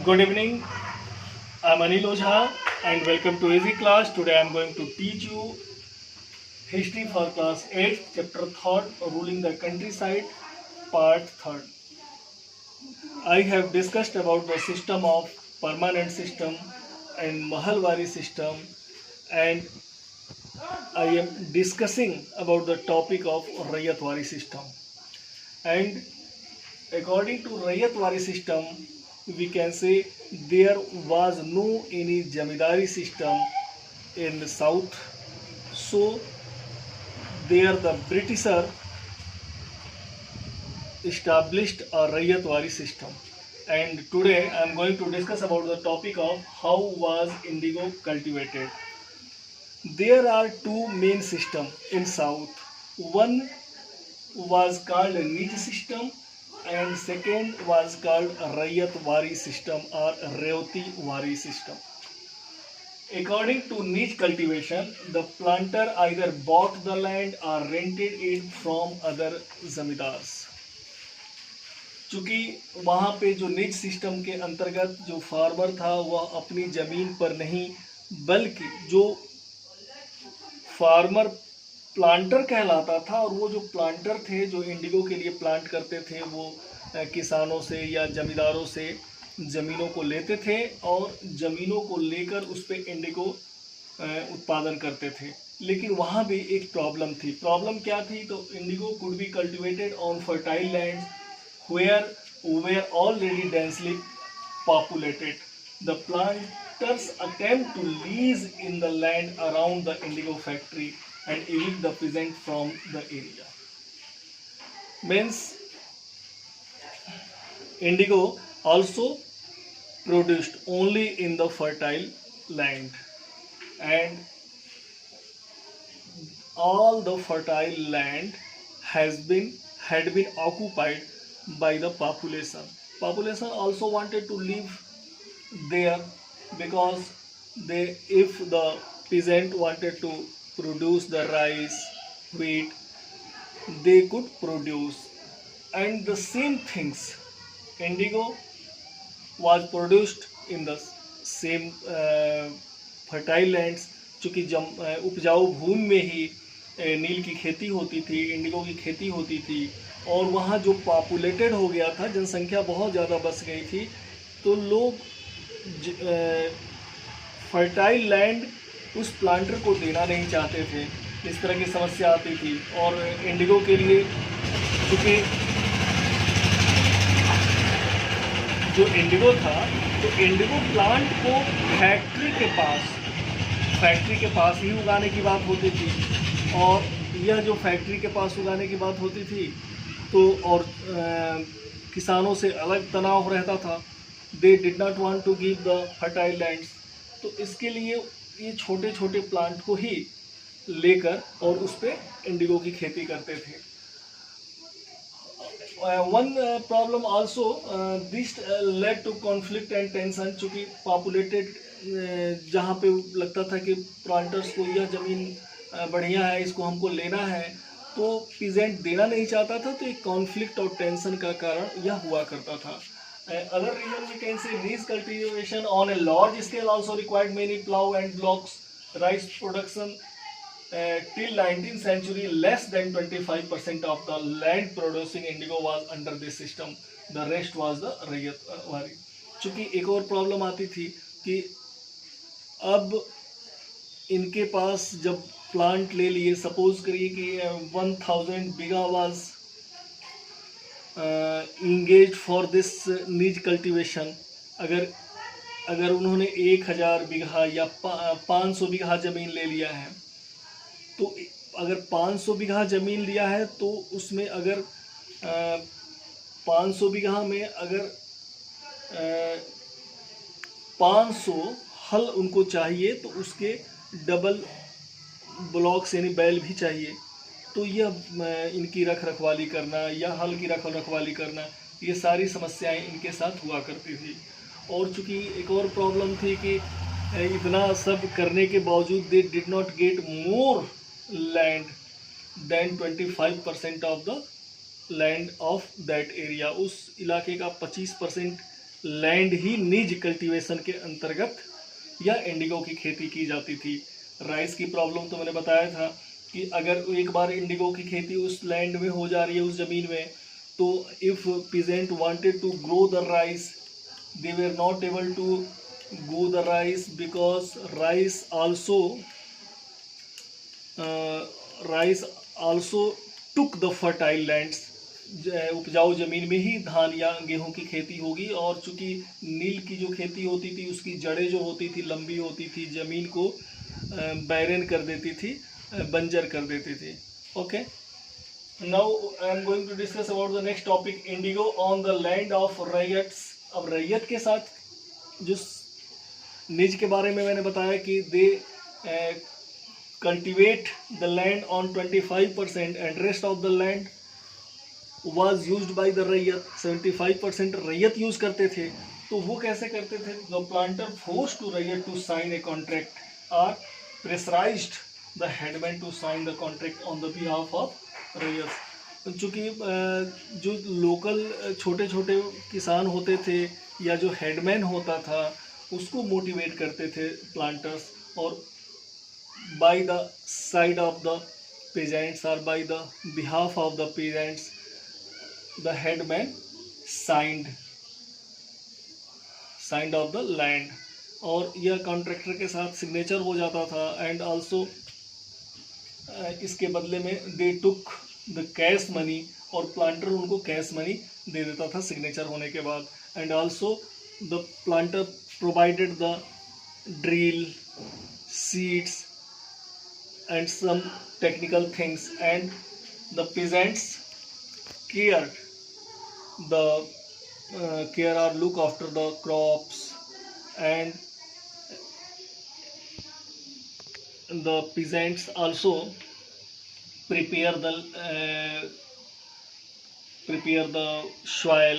Good evening. I'm Anil Ojha and welcome to Easy Class. Today I'm going to teach you History for Class 8, Chapter 3rd, Ruling the Countryside, Part 3rd. I have discussed about the system of permanent system and Mahalwari system, and I am discussing about the topic of Rayatwari system. And according to Rayatwari system, we can say there was no any Jamidari system in the south. So there the Britisher established a Rayatwari system. And today I am going to discuss about the topic of how was indigo cultivated. There are two main systems in south. One was called Nij system and second was called Rayatwari system or Revati Wari system. According to niche cultivation, the planter either bought the land or rented it from other zamindars. चूंकि वहाँ पे जो निज system के अंतर्गत जो farmer था वह अपनी ज़मीन पर नहीं बल्कि जो फार्मर प्लांटर कहलाता था और वो जो प्लांटर थे जो इंडिगो के लिए प्लांट करते थे वो किसानों से या जमींदारों से ज़मीनों को लेते थे और ज़मीनों को लेकर उस पर इंडिगो उत्पादन करते थे. लेकिन वहाँ भी एक प्रॉब्लम थी. प्रॉब्लम क्या थी? तो indigo could be cultivated on fertile land where already densely populated. द planters attempt to lease in the land around the indigo factory and evict the peasant from the area. Means indigo also produced only in the fertile land, and all the fertile land had been occupied by the population. Population also wanted to live there because if the peasant wanted to produce the rice, wheat, they could produce. And the same things, indigo was produced in the same fertile lands. चूँकि उपजाऊ भूमि में ही नील की खेती होती थी, Indigo की खेती होती थी और वहाँ जो पॉपुलेटेड हो गया था, जनसंख्या बहुत ज़्यादा बस गई थी, तो लोग फर्टाइल लैंड उस प्लांटर को देना नहीं चाहते थे. इस तरह की समस्या आती थी. और इंडिगो के लिए क्योंकि जो इंडिगो था तो इंडिगो प्लांट को फैक्ट्री के पास ही उगाने की बात होती थी. और यह जो फैक्ट्री के पास उगाने की बात होती थी तो और किसानों से अलग तनाव रहता था. They did not want to give the fertile lands. तो इसके लिए ये छोटे छोटे प्लांट को ही लेकर और उस पर इंडिगो की खेती करते थे. One problem also this led to conflict and tension. चूँकि पॉपुलेटेड जहाँ पे लगता था कि प्लांटर्स को यह ज़मीन बढ़िया है, इसको हमको लेना है, तो पीजेंट देना नहीं चाहता था. तो एक कॉन्फ्लिक्ट और टेंशन का कारण यह हुआ करता था. Other reason we can say niche cultivation on a large scale also required many plow and blocks. Rice production till 19th century less than 25% of the land producing indigo was under this system. The rest was the Rayatwari. चूँकि एक और problem आती थी कि अब इनके पास जब plant ले लिए, सपोज करिए कि 1000 बीघा वाज इंगेज फॉर दिस निज कल्टीवेशन. अगर उन्होंने 1000 बीघा या 500 बीघा ज़मीन ले लिया है, तो अगर 500 बीघा ज़मीन लिया है तो उसमें अगर 500 बीघा में अगर 500 हल उनको चाहिए तो उसके डबल ब्लॉक्स यानी बैल भी चाहिए. तो यह इनकी रखवाली करना या हल की रखवाली करना, ये सारी समस्याएं इनके साथ हुआ करती थी. और चूँकि एक और प्रॉब्लम थी कि इतना सब करने के बावजूद they did not get more land than 25% of the land of that area. उस इलाके का 25% लैंड ही निज कल्टीवेशन के अंतर्गत यह इंडिगो की खेती की जाती थी। राइस की प्रॉब्लम तो मैंने बताया था कि अगर एक बार इंडिगो की खेती उस लैंड में हो जा रही है, उस ज़मीन में, तो if peasant wanted to grow the rice, they were not able to grow the rice because rice also took the fertile lands। उपजाऊ ज़मीन में ही धान या गेहूं की खेती होगी, और चूंकि नील की जो खेती होती थी उसकी जड़ें जो होती थी लंबी होती थी, ज़मीन को बैरन कर देती थी, बंजर कर देती थी। Okay, now I am going to discuss about the next topic, indigo on the land of ryots. अब रैयत के साथ जो निज के बारे में मैंने बताया कि they cultivate the land on 25% and rest of the land was used by the ryot. 75% रैयत यूज करते थे। तो वो कैसे करते थे? The planter force to ryot to sign a contract और pressurised the headman to sign the contract on the behalf of ryot. चूँकि जो लोकल छोटे छोटे किसान होते थे या जो हेडमैन होता था उसको मोटिवेट करते थे प्लांटर्स, और by the side of the peasants और by the behalf of the peasants the headman signed of the land, और यह कॉन्ट्रैक्टर के साथ सिग्नेचर हो जाता था। एंड आल्सो इसके बदले में दे टुक द कैश मनी, और प्लांटर उनको कैश मनी दे देता था सिग्नेचर होने के बाद। And also the planter provided the drill, seeds and some technical things, and the peasants care or look after the crops, and the peasants also prepare the soil।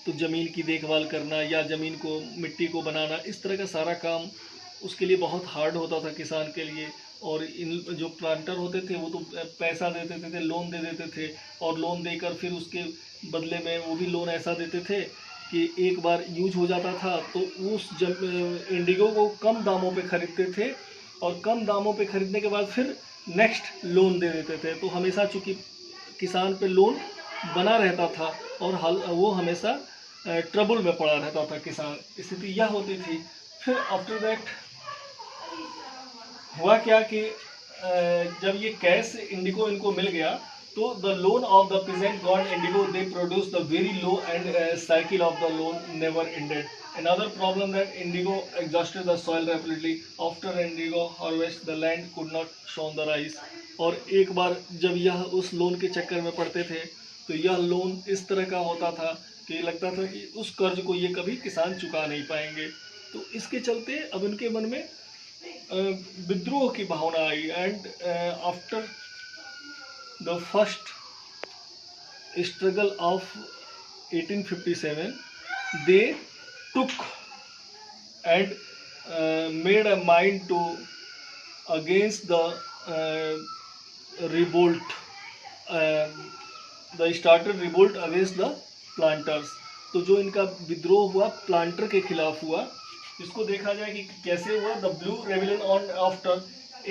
तो ज़मीन की देखभाल करना या ज़मीन को, मिट्टी को बनाना, इस तरह का सारा काम उसके लिए बहुत हार्ड होता था किसान के लिए। और इन जो प्लांटर होते थे वो तो पैसा दे देते थे, लोन दे देते थे, और लोन देकर फिर उसके बदले में वो भी लोन ऐसा देते थे कि एक बार यूज हो जाता था तो उस इंडिगो को कम दामों पे खरीदते थे, और कम दामों पे खरीदने के बाद फिर नेक्स्ट लोन दे देते थे। तो हमेशा चूँकि किसान पे लोन बना रहता था और वो हमेशा ट्रबल में पड़ा रहता था किसान, स्थिति यह होती थी। फिर आफ्टर दैट हुआ क्या कि जब ये कैश इंडिगो इनको मिल गया तो the loan of the peasant God Indigo they produce the very low and cycle of the loan never ended. Another problem that indigo exhausted the soil rapidly. After indigo harvest, the land could not show the rice. और एक बार जब यह उस loan के चक्कर में पड़ते थे तो यह लोन इस तरह का होता था कि लगता था कि उस कर्ज को ये कभी किसान चुका नहीं पाएंगे। तो इसके चलते अब उनके मन में विद्रोह की भावना आई। And after the first struggle of 1857 they took and made a mind to against the revolt, they started revolt against the planters। तो जो इनका विद्रोह हुआ प्लांटर के खिलाफ हुआ, इसको देखा जाए कि कैसे हुआ। The blue rebellion on after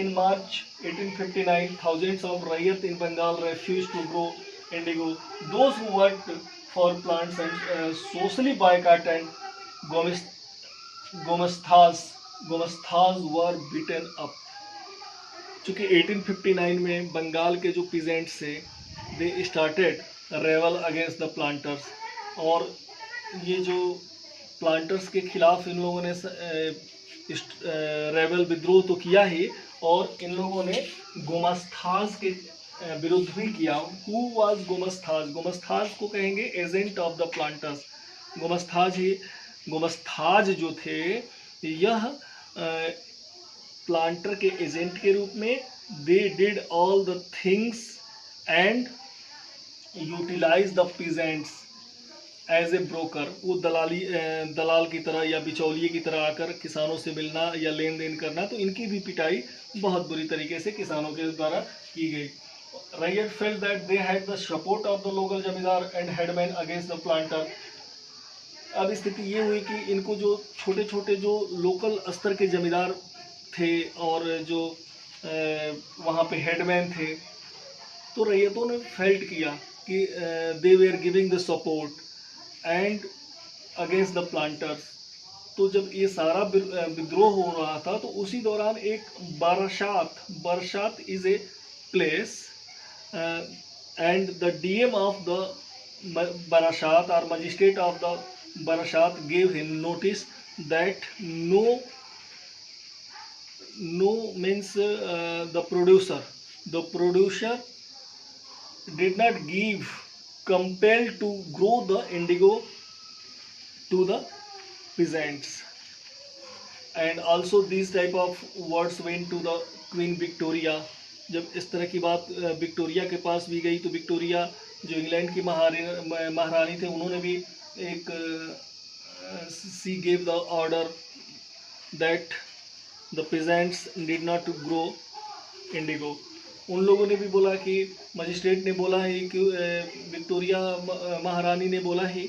in March 1859 thousands of rayat in Bengal refused to grow indigo. Those who worked for plants and socially boycott and gomasthas were beaten up. चूँकि 1859 में बंगाल के जो पीजेंट्स थे दे स्टार्टेड रेवल against the planters, और ये जो planters के खिलाफ इन लोगों ने रेवल विद्रोह तो किया ही, और इन लोगों ने गोमस्थास के विरुद्ध भी किया। Who was गोमस्थास? गोमस्थास को कहेंगे agent of the planters. Gomasthas जो थे यह प्लांटर के एजेंट के रूप में they did all the things and utilise the peasants as a broker. वो दलाल की तरह या बिचौलिए की तरह आकर किसानों से मिलना या लेन देन करना। तो इनकी भी पिटाई बहुत बुरी तरीके से किसानों के द्वारा की गई। Ryot felt that they had the support of the local zamindar and headman against the planter अब स्थिति ये हुई कि इनको जो छोटे छोटे जो लोकल स्तर के जमींदार थे और जो वहाँ पे हेडमैन थे, तो रैयतों ने फेल्ट किया कि they were giving the support and against the planters. तो जब ये सारा विद्रोह हो रहा था तो उसी दौरान एक बरसात is a place and the DM of the Barashat or magistrate of the Barashat gave him notice that no means the producer did not give compelled to grow the indigo to the peasants, and also these type of words went to the Queen Victoria। जब इस तरह की बात Victoria के पास भी गई तो Victoria जो इंग्लैंड की महारानी थे उन्होंने भी एक सी gave the order that the pageants did not grow Indigo. उन लोगों ने भी बोला कि मजिस्ट्रेट ने बोला है कि विक्टोरिया महारानी ने बोला है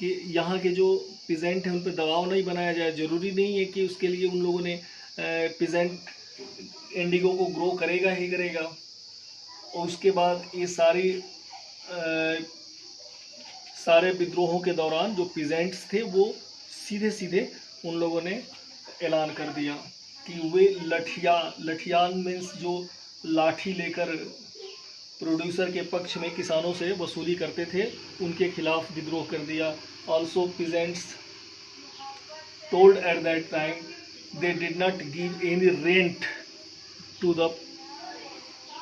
कि यहाँ के जो पेजेंट हैं उन पर दबाव नहीं बनाया जाए। ज़रूरी नहीं है कि उसके लिए उन लोगों ने पेजेंट इंडिगो को ग्रो करेगा ही करेगा। और उसके बाद ये सारे विद्रोहों के दौरान जो पीजेंट्स थे वो सीधे सीधे उन लोगों ने ऐलान कर दिया कि वे लठियान मीन्स जो लाठी लेकर प्रोड्यूसर के पक्ष में किसानों से वसूली करते थे, उनके खिलाफ विद्रोह कर दिया। Also peasants told at that time they did not give any rent to the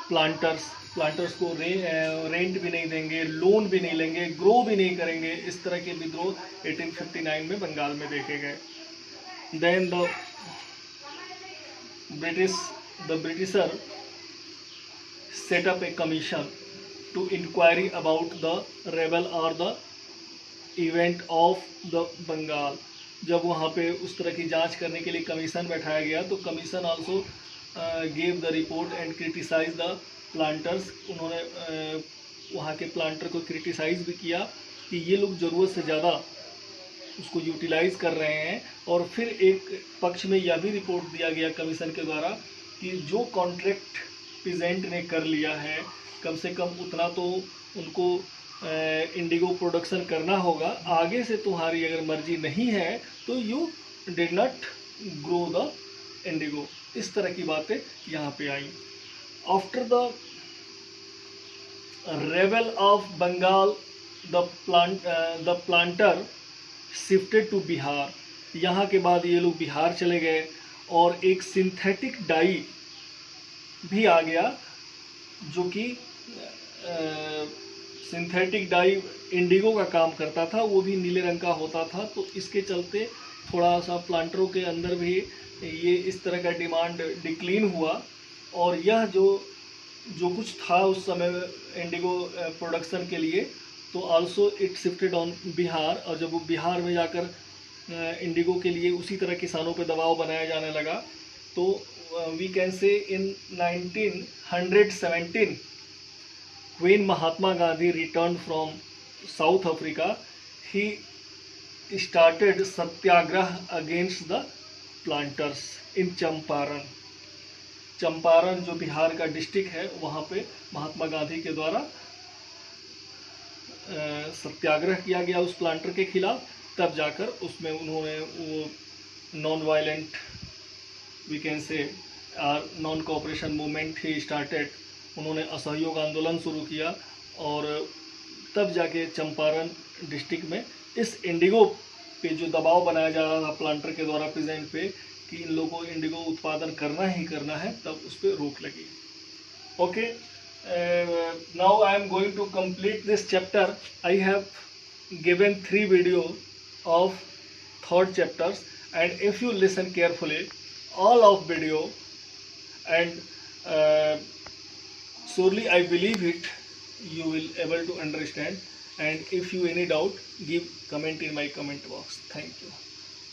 planters को रेंट भी नहीं देंगे, लोन भी नहीं लेंगे, ग्रो भी नहीं करेंगे। इस तरह के विद्रोह 1859 में बंगाल में देखे गए। Then the Britisher set up a commission to inquiry about the rebel और the event of the Bengal. जब वहाँ पे उस तरह की जांच करने के लिए कमीशन बैठाया गया तो commission also gave the report and criticise the planters. उन्होंने वहाँ के प्लांटर को क्रिटिसाइज भी किया कि ये लोग ज़रूरत से ज़्यादा उसको यूटिलाइज कर रहे हैं। और फिर एक पक्ष में यह भी रिपोर्ट दिया गया कमीशन के द्वारा कि जो कॉन्ट्रैक्ट पीजेंट ने कर लिया है कम से कम उतना तो उनको इंडिगो प्रोडक्शन करना होगा। आगे से तुम्हारी अगर मर्जी नहीं है तो you did not grow the indigo. इस तरह की बातें यहाँ पे आई। After the rebel of Bengal the planter shifted to Bihar. यहाँ के बाद ये लोग बिहार चले गए और एक सिंथेटिक डाई भी आ गया जो कि सिंथेटिक डाई इंडिगो का काम करता था, वो भी नीले रंग का होता था। तो इसके चलते थोड़ा सा प्लांटरों के अंदर भी ये इस तरह का डिमांड डिक्लीन हुआ और यह जो कुछ था उस समय इंडिगो प्रोडक्शन के लिए तो also it shifted on Bihar. और जब वो बिहार में जाकर इंडिगो के लिए उसी तरह किसानों पे दबाव बनाया जाने लगा तो वी कैन से इन 1917 when Mahatma Gandhi returned from South Africa, he started satyagrah against the planters in Champaran. Champaran जो बिहार का डिस्ट्रिक्ट है वहाँ पे महात्मा गांधी के द्वारा सत्याग्रह किया गया उस प्लांटर के खिलाफ। तब जाकर उसमें उन्होंने वो non violent we can say non cooperation movement ही स्टार्टेड। उन्होंने असहयोग आंदोलन शुरू किया और तब जाके चंपारण डिस्ट्रिक्ट में इस इंडिगो पे जो दबाव बनाया जा रहा था प्लांटर के द्वारा पीजेंट पे कि इन लोगों को इंडिगो उत्पादन करना ही करना है, तब उस पर रोक लगी। Okay, now I am going to complete this chapter. I have given 3 video of 3rd chapters and if you listen carefully all of video and surely I believe it you will able to understand, and if you any doubt give comment in my comment box. Thank you.